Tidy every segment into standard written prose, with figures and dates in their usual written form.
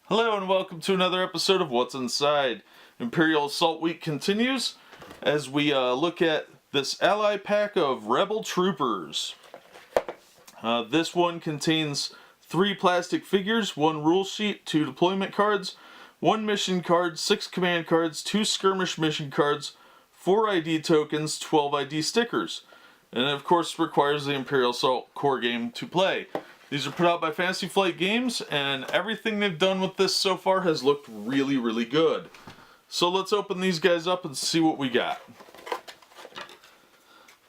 Hello and welcome to another episode of What's Inside. Imperial Assault Week continues as we look at this ally pack of Rebel Troopers. This one contains 3 plastic figures, 1 rule sheet, 2 deployment cards, 1 mission card, 6 command cards, 2 skirmish mission cards, 4 ID tokens, 12 ID stickers. And of course requires the Imperial Assault core game to play. These are put out by Fantasy Flight Games, and everything they've done with this so far has looked really, really good. So let's open these guys up and see what we got.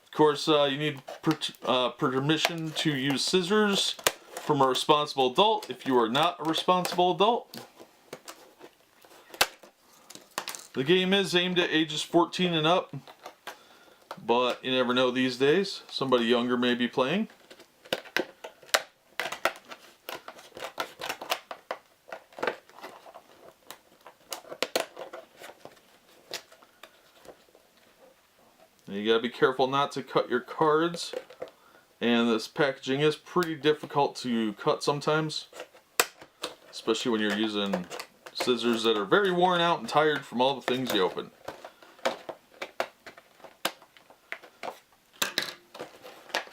Of course, you need permission to use scissors from a responsible adult if you are not a responsible adult. The game is aimed at ages 14 and up, but you never know these days. Somebody younger may be playing. You gotta be careful not to cut your cards, and this packaging is pretty difficult to cut sometimes, especially when you're using scissors that are very worn out and tired from all the things you open.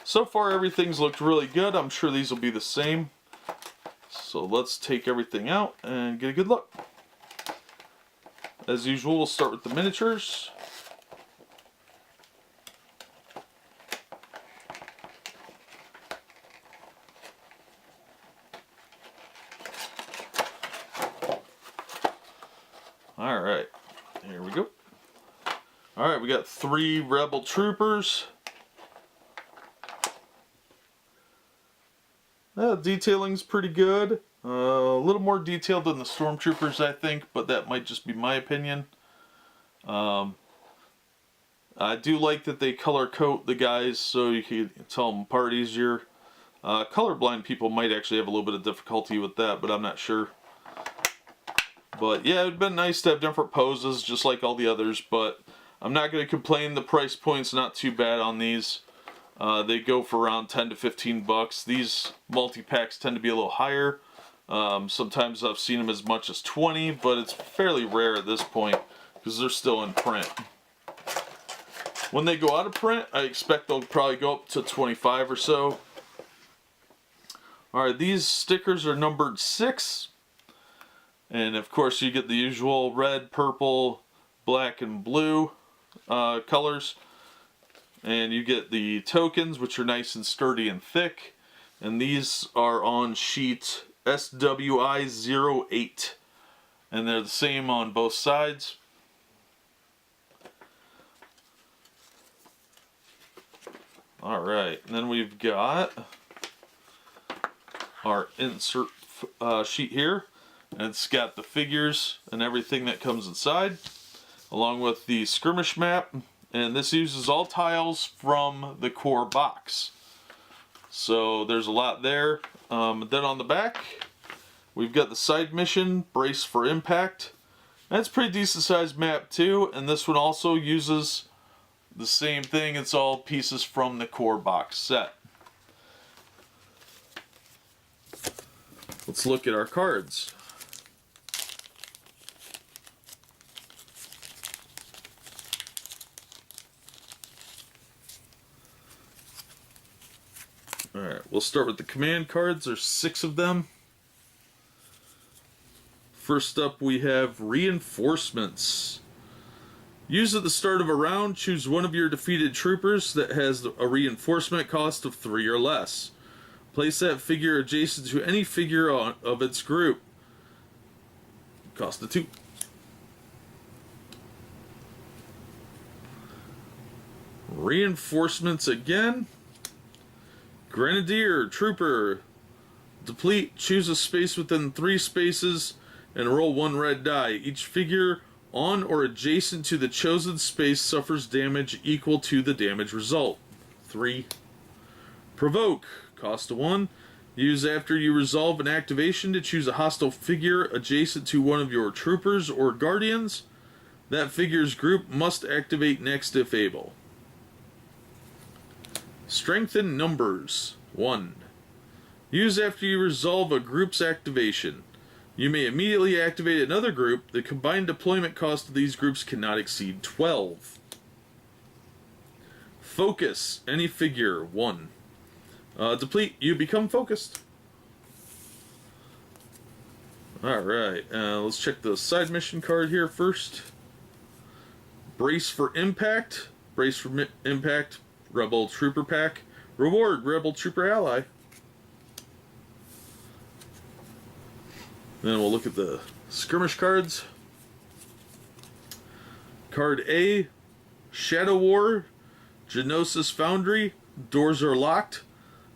So far everything's looked really good. I'm sure these will be the same. So let's take everything out and get a good look. As usual, we'll start with the miniatures. Alright, here we go. Alright, we got 3 Rebel Troopers. Detailing's pretty good. A little more detailed than the Stormtroopers, I think, but that might just be my opinion. I do like that they color code the guys so you can tell them apart easier. Colorblind people might actually have a little bit of difficulty with that, but I'm not sure. But yeah, it would have been nice to have different poses just like all the others, but I'm not going to complain. The price point's not too bad on these. They go for around 10 to 15 bucks. These multi-packs tend to be a little higher. Sometimes I've seen them as much as 20, but it's fairly rare at this point because they're still in print. When they go out of print, I expect they'll probably go up to 25 or so. Alright, these stickers are numbered 6. And of course you get the usual red, purple, black, and blue colors. And you get the tokens, which are nice and sturdy and thick. And these are on sheet SWI-08. And they're the same on both sides. Alright, and then we've got our insert sheet here. And it's got the figures and everything that comes inside, along with the skirmish map. And this uses all tiles from the core box. So there's a lot there. Then on the back, we've got the side mission, Brace for Impact. That's a pretty decent sized map too. And this one also uses the same thing. It's all pieces from the core box set. Let's look at our cards. Alright, we'll start with the command cards. There's 6 of them. First up we have Reinforcements. Use at the start of a round, choose one of your defeated troopers that has a reinforcement cost of 3 or less. Place that figure adjacent to any figure of its group. Cost of 2. Reinforcements again. Grenadier, Trooper, deplete, choose a space within 3 spaces, and roll 1 red die. Each figure on or adjacent to the chosen space suffers damage equal to the damage result. 3. Provoke, cost of 1. Use after you resolve an activation to choose a hostile figure adjacent to one of your troopers or guardians. That figure's group must activate next if able. Strengthen numbers. 1. Use after you resolve a group's activation. You may immediately activate another group. The combined deployment cost of these groups cannot exceed 12. Focus. Any figure. 1. Deplete. You become focused. Alright, let's check the side mission card here first. Brace for Impact. Brace for Impact. Rebel Trooper Pack. Reward. Rebel Trooper Ally. Then we'll look at the skirmish cards. Card A. Shadow War. Genosis Foundry. Doors are locked.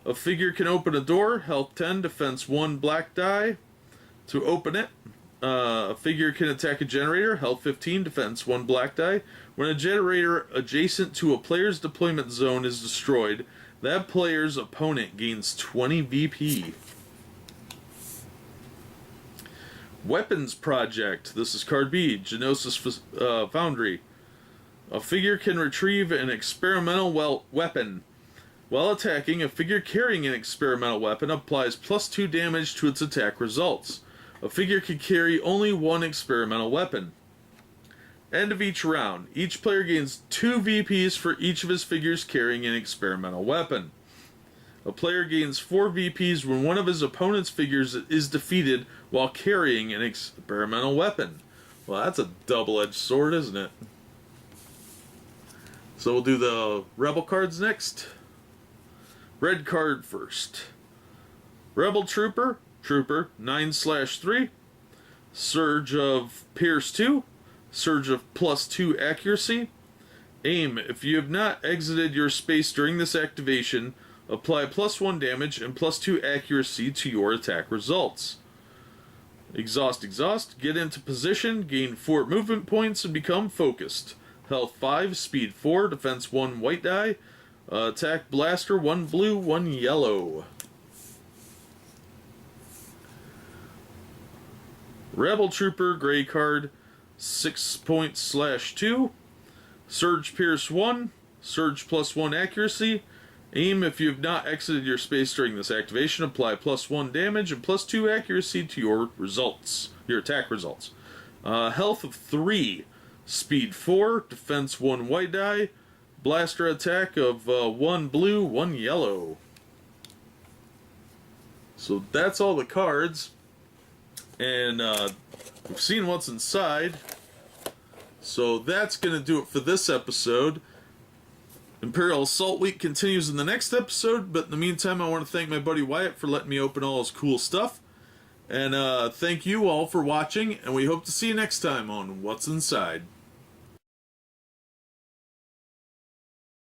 A figure can open a door. Health 10. Defense 1. Black die. To open it, a figure can attack a generator, health 15, defense 1 black die. When a generator adjacent to a player's deployment zone is destroyed, that player's opponent gains 20 VP. Weapons Project. This is card B, Genosis Foundry. A figure can retrieve an experimental weapon. While attacking, a figure carrying an experimental weapon applies +2 damage to its attack results. A figure can carry only one experimental weapon. End of each round. Each player gains 2 VPs for each of his figures carrying an experimental weapon. A player gains 4 VPs when one of his opponent's figures is defeated while carrying an experimental weapon. Well, that's a double-edged sword, isn't it? So we'll do the Rebel cards next. Red card first. Rebel Trooper. Trooper, 9/3. Surge of Pierce 2. Surge of +2 accuracy. Aim. If you have not exited your space during this activation, apply +1 damage and +2 accuracy to your attack results. Exhaust. Get into position, gain 4 movement points, and become focused. Health 5, speed 4, defense 1 white die. Attack blaster 1 blue, 1 yellow. Rebel Trooper, gray card, 6./2. Surge Pierce 1. Surge +1 accuracy. Aim. If you have not exited your space during this activation, apply +1 damage and +2 accuracy to your results, your attack results. Health of 3. Speed 4. Defense 1 white die. Blaster attack of 1 blue, 1 yellow. So that's all the cards. And we've seen what's inside. So that's going to do it for this episode. Imperial Assault Week continues in the next episode, but in the meantime, I want to thank my buddy Wyatt for letting me open all his cool stuff. And thank you all for watching, and we hope to see you next time on What's Inside.